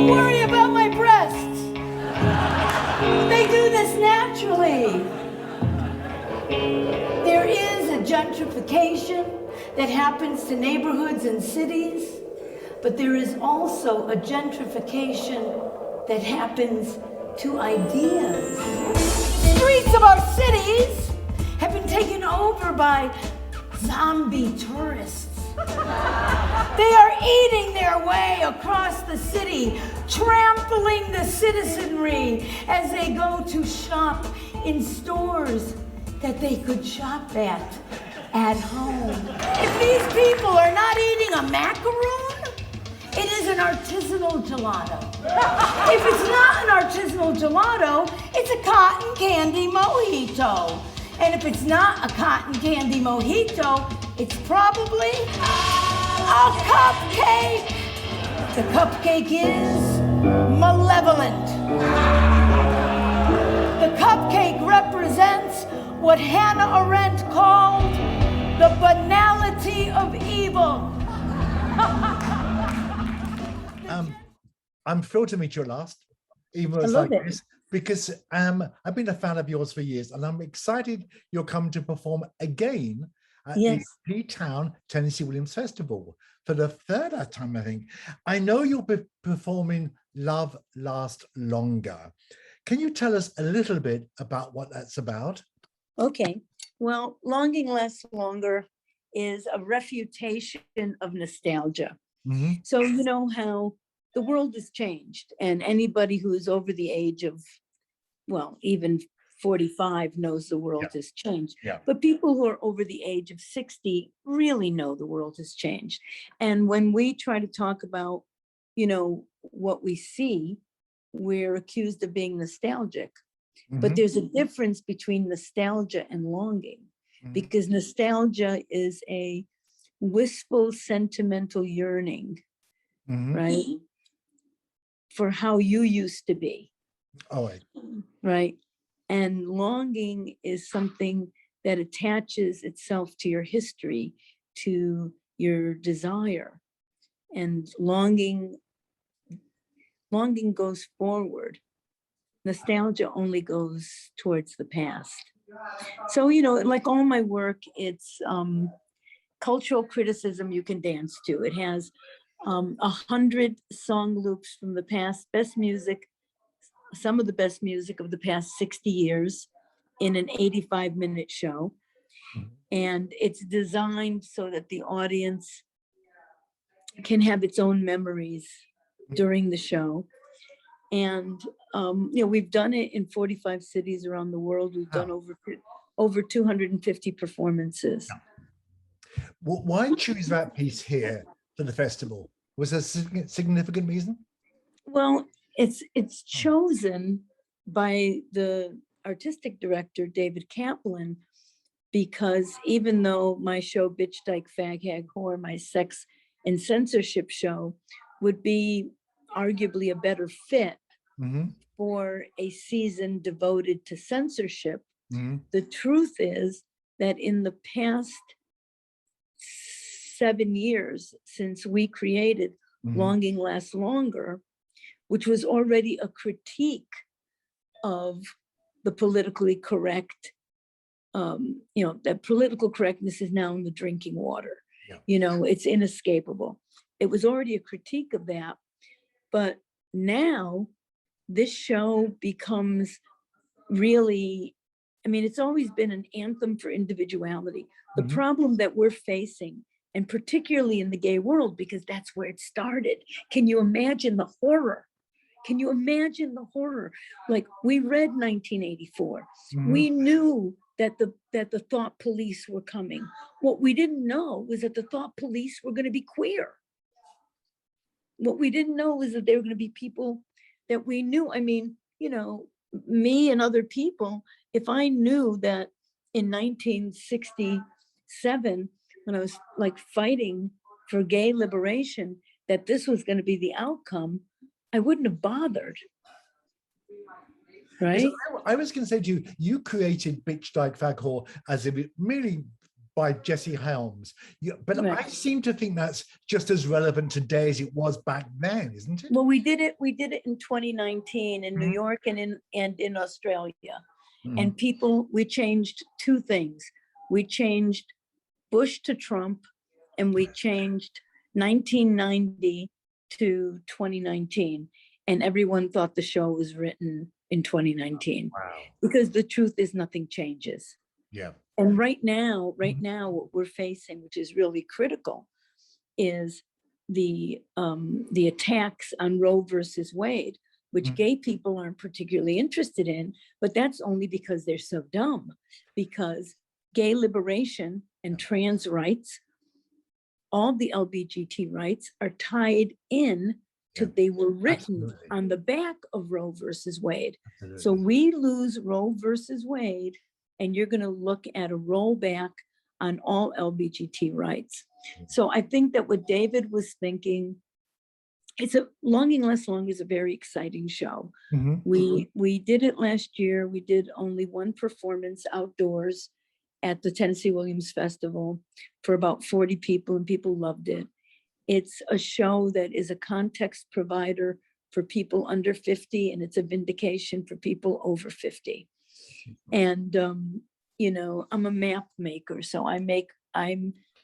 Don't worry about my breasts. They do this naturally. There is a gentrification that happens to neighborhoods and cities, but there is also a gentrification that happens to ideas. Streets of our cities have been taken over by zombie tourists. They are eating their way across the city, trampling the citizenry as they go to shop in stores that they could shop at home. If these people are not eating a macaroon, it is an artisanal gelato. If it's not an artisanal gelato, it's a cotton candy mojito. And if it's not a cotton candy mojito, it's probably a cupcake. The cupcake is malevolent. The cupcake represents what Hannah Arendt called the banality of evil. I'm thrilled to meet you at last, even though it's like this, because I've been a fan of yours for years, and I'm excited you'll come to perform again at the P-Town Tennessee Williams Festival for the third time, I think. I know you'll be performing Love Lasts Longer. Can you tell us a little bit about what that's about? Okay, well, Longing Lasts Longer is a refutation of nostalgia. Mm-hmm. So you know how the world has changed, and anybody who is over the age of, well, even 45 knows the world has changed. Yeah. But people who are over the age of 60 really know the world has changed. And when we try to talk about, you know, what we see, we're accused of being nostalgic. Mm-hmm. But there's a difference between nostalgia and longing, because nostalgia is a wistful, sentimental yearning, right? For how you used to be. Oh, right. And longing is something that attaches itself to your history, to your desire. And longing goes forward. Nostalgia only goes towards the past. So, you know, like all my work, it's cultural criticism you can dance to. It has 100 song loops from the past, best music, some of the best music of the past 60 years in an 85-minute show. And it's designed so that the audience can have its own memories during the show. And, you know, we've done it in 45 cities around the world. We've done over 250 performances. Well, why choose that piece here for the festival? Was there a significant reason? Well, it's chosen by the artistic director, David Kaplan, because even though my show, Bitch, Dyke, Fag, Hag, Whore, my sex and censorship show, would be arguably a better fit for a season devoted to censorship, the truth is that in the past 7 years since we created Longing Lasts Longer, which was already a critique of the politically correct, you know, that political correctness is now in the drinking water. Yeah. You know, it's inescapable. It was already a critique of that. But now this show becomes really, I mean, it's always been an anthem for individuality. The problem that we're facing, and particularly in the gay world, because that's where it started. Can you imagine the horror? Can you imagine the horror? Like, we read 1984. We knew that the thought police were coming. What we didn't know was that the thought police were going to be queer. What we didn't know was that they were going to be people that we knew. I mean, you know, me and other people, if I knew that in 1967, when I was like fighting for gay liberation, that this was going to be the outcome, I wouldn't have bothered. Right? I was going to say to you, you created Bitch, Dyke, Fag, Whore as a really by Jesse Helms. But Right. I seem to think that's just as relevant today as it was back then, isn't it? Well, we did it in 2019 in New York and in Australia. And we changed two things. We changed Bush to Trump, and we changed 1990 to 2019. And everyone thought the show was written in 2019. Wow. Because the truth is nothing changes. Yeah. And right now, what we're facing, which is really critical, is the attacks on Roe versus Wade, which gay people aren't particularly interested in, but that's only because they're so dumb. Because gay liberation and trans rights, all the LGBT rights are tied in to, they were written on the back of Roe versus Wade. Absolutely. So we lose Roe versus Wade, and you're going to look at a rollback on all LGBT rights. So I think that what David was thinking, it's a Longing Less Long is a very exciting show. We did it last year. We did only one performance outdoors at the Tennessee Williams Festival for about 40 people, and people loved it. It's a show that is a context provider for people under 50, and it's a vindication for people over 50. And, you know, I'm a map maker, so I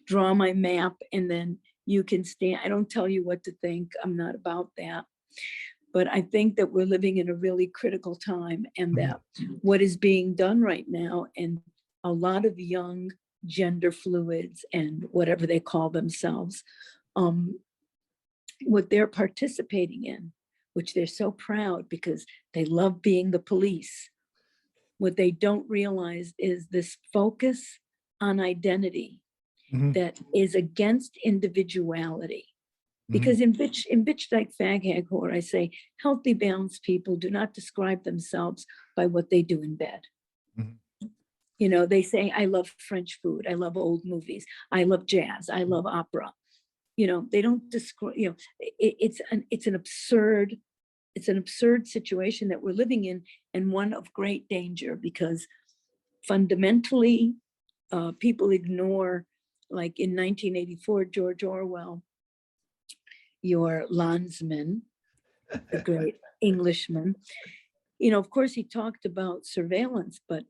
draw my map, and then you can stand. I don't tell you what to think. I'm not about that. But I think that we're living in a really critical time, and that what is being done right now, and a lot of young gender fluids and whatever they call themselves, what they're participating in, which they're so proud because they love being the police. What they don't realize is this focus on identity that is against individuality. Because in Bitch Dyke Fag Hag Whore, I say, healthy, balanced people do not describe themselves by what they do in bed. You know, they say, I love French food, I love old movies, I love jazz, I love opera. You know, they don't describe, you know, it's an absurd situation that we're living in, and one of great danger, because fundamentally people ignore, like in 1984, George Orwell, your landsman, the great Englishman, you know, of course he talked about surveillance, but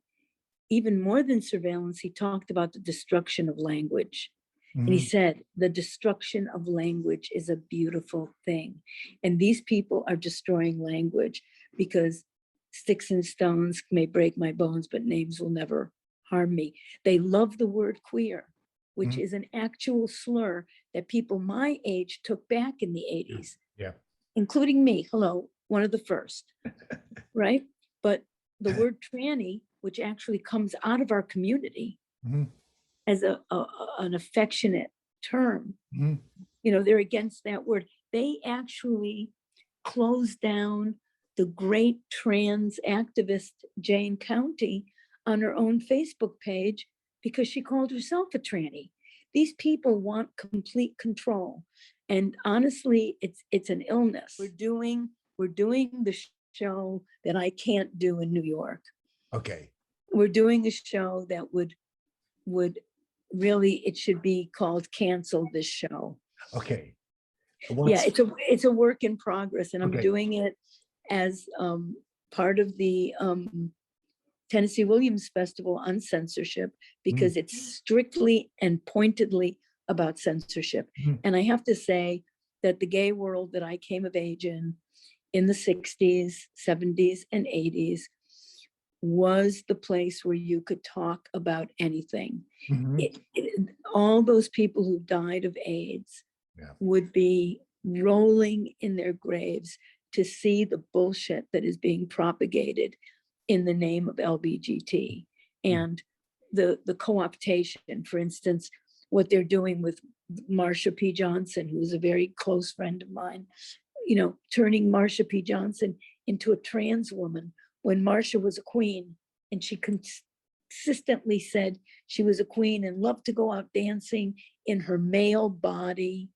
even more than surveillance, he talked about the destruction of language. And he said, the destruction of language is a beautiful thing. And these people are destroying language because sticks and stones may break my bones, but names will never harm me. They love the word queer, which is an actual slur that people my age took back in the 80s, including me. Hello, one of the first, right? But the word tranny, which actually comes out of our community, as an affectionate term, you know, they're against that word. They actually closed down the great trans activist Jane County on her own Facebook page because she called herself a tranny. These people want complete control, and honestly, it's an illness. We're doing the show that I can't do in New York. Okay. We're doing a show that would really, it should be called Cancel This Show. Okay. Yeah, it's a work in progress, and I'm doing it as part of the Tennessee Williams Festival on censorship, because it's strictly and pointedly about censorship. And I have to say that the gay world that I came of age in the 60s, 70s, and 80s was the place where you could talk about anything. All those people who died of AIDS would be rolling in their graves to see the bullshit that is being propagated in the name of LBGT and the co-optation. For instance, what they're doing with Marsha P. Johnson, who is a very close friend of mine, you know, turning Marsha P. Johnson into a trans woman when Marsha was a queen, and she consistently said she was a queen and loved to go out dancing in her male body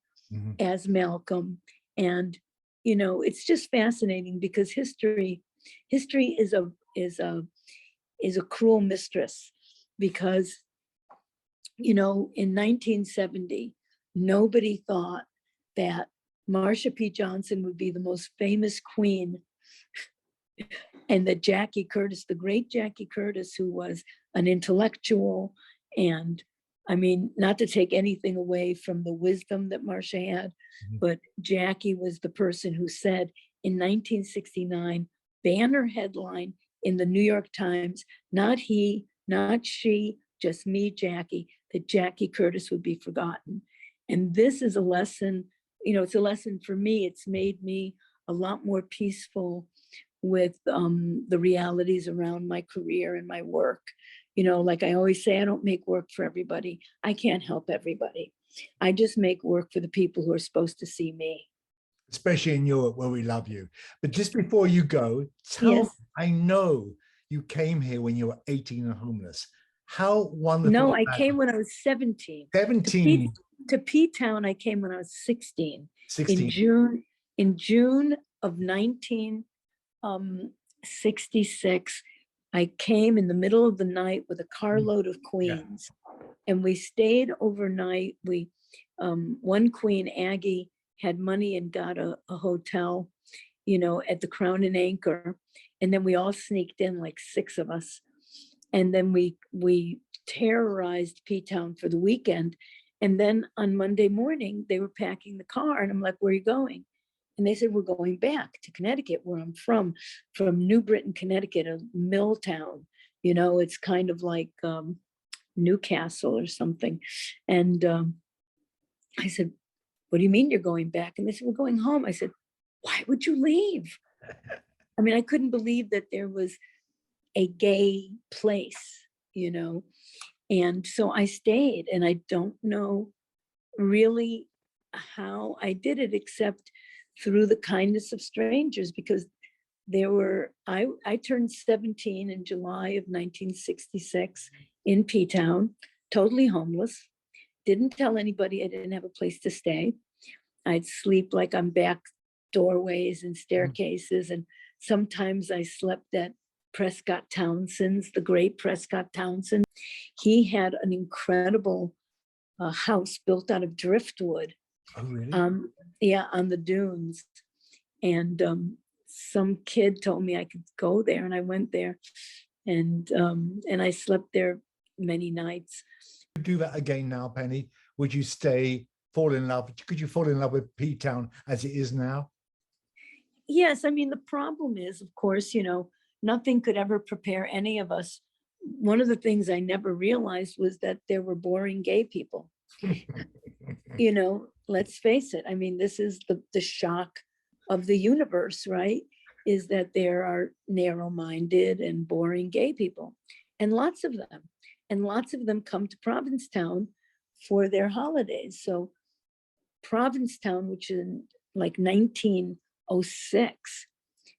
as Malcolm. And, you know, it's just fascinating because history is a cruel mistress, because you know, in 1970, nobody thought that Marsha P. Johnson would be the most famous queen, and that Jackie Curtis, the great Jackie Curtis, who was an intellectual, and I mean, not to take anything away from the wisdom that Marsha had, but Jackie was the person who said in 1969, banner headline in the New York Times, not he, not she, just me, Jackie, that Jackie Curtis would be forgotten. And this is a lesson, you know, it's a lesson for me. It's made me a lot more peaceful with the realities around my career and my work. You know, like I always say, I don't make work for everybody. I can't help everybody. I just make work for the people who are supposed to see me. Especially in Europe, where we love you. But just before you go, tell me, I know you came here when you were 18 and homeless. How wonderful. No, I came when I was 17. 17. To P-Town, I came when I was 16. 16. In June of 1966, I came in the middle of the night with a carload of queens, and we stayed overnight. We, one queen, Aggie, had money and got a hotel, you know, at the Crown and Anchor. And then we all sneaked in, like 6 of us. And then we terrorized P-Town for the weekend. And then on Monday morning, they were packing the car, and I'm like, where are you going? And they said, we're going back to Connecticut, where I'm from New Britain, Connecticut, a mill town. You know, it's kind of like Newcastle or something. And I said, what do you mean you're going back? And they said, we're going home. I said, why would you leave? I mean, I couldn't believe that there was a gay place, you know? And so I stayed, and I don't know really how I did it, except through the kindness of strangers, because there were, I turned 17 in July of 1966 in P-Town, totally homeless, didn't tell anybody I didn't have a place to stay. I'd sleep like on back doorways and staircases, and sometimes I slept at Prescott Townsend's, the great Prescott Townsend. He had an incredible house built out of driftwood. Oh, really? Yeah, on the dunes. And some kid told me I could go there, and I went there, and I slept there many nights. Do that again now, Penny? Would you stay, fall in love? Could you fall in love with P-Town as it is now? Yes, I mean, the problem is, of course, you know, nothing could ever prepare any of us. One of the things I never realized was that there were boring gay people. You know, let's face it. I mean, this is the shock of the universe, right? Is that there are narrow-minded and boring gay people, and lots of them. And lots of them come to Provincetown for their holidays. So Provincetown, which in like 1906,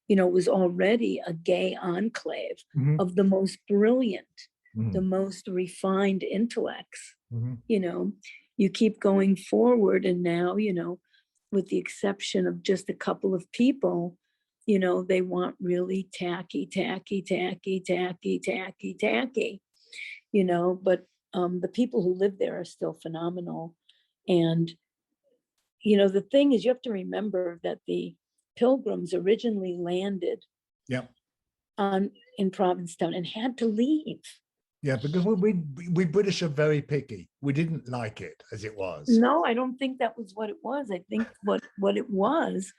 you know, was already a gay enclave of the most brilliant, the most refined intellects. You know, you keep going forward, and now, you know, with the exception of just a couple of people, you know, they want really tacky, you know, but the people who live there are still phenomenal. And, you know, the thing is, you have to remember that the Pilgrims originally landed in Provincetown and had to leave. Yeah, because we British are very picky. We didn't like it as it was. No, I don't think that was what it was. I think what it was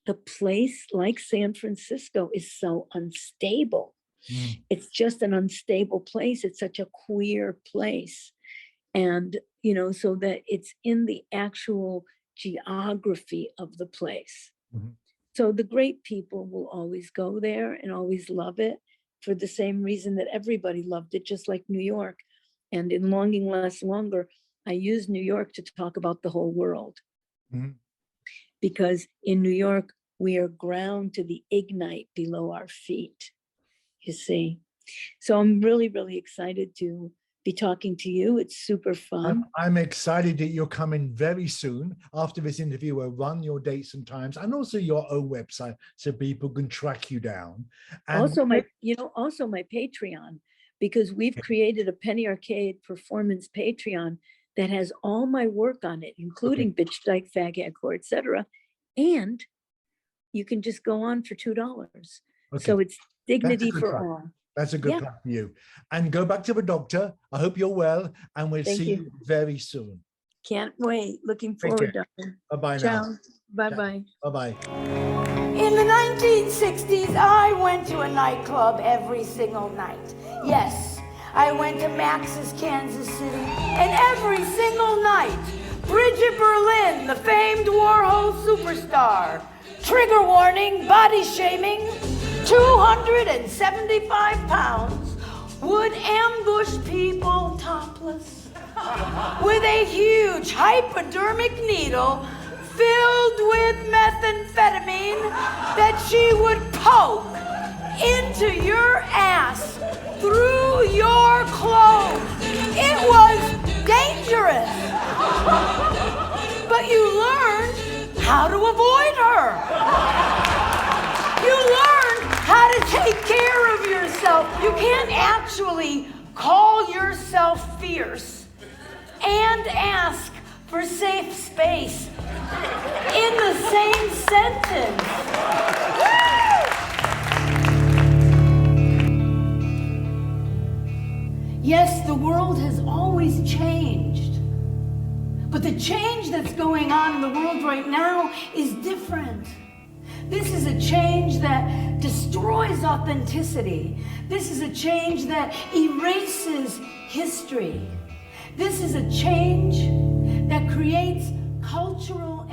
the place, like San Francisco, is so unstable. It's just an unstable place. It's such a queer place. And, you know, so that it's in the actual geography of the place. So the great people will always go there and always love it for the same reason that everybody loved it, just like New York. And in Longing Lasts Longer, I use New York to talk about the whole world. Because in New York, we are ground to the ignite below our feet, you see. So I'm really, really excited to be talking to you. It's super fun. I'm excited that you're coming very soon. After this interview, we'll run your dates and times, and also your own website, so people can track you down. And also my Patreon, because we've created a Penny Arcade Performance Patreon that has all my work on it, including Bitch Dyke, Fag Hardcore, etc. And you can just go on for $2. So it's dignity for all. That's a good plan for you. And go back to the doctor. I hope you're well, and we'll see you very soon. Can't wait. Looking forward, doctor. Bye-bye Ciao. now. Bye-bye. Bye-bye. In the 1960s, I went to a nightclub every single night. Yes, I went to Max's Kansas City, and every single night, Bridget Berlin, the famed Warhol superstar, trigger warning, body shaming, 275 pounds, would ambush people topless with a huge hypodermic needle filled with methamphetamine that she would poke into your ass through your clothes. It was dangerous. But you learned how to avoid her. You learned how to take care of yourself. You can't actually call yourself fierce and ask for safe space in the same sentence. Yes, the world has always changed. But the change that's going on in the world right now is different. This is a change that destroys authenticity. This is a change that erases history. This is a change that creates cultural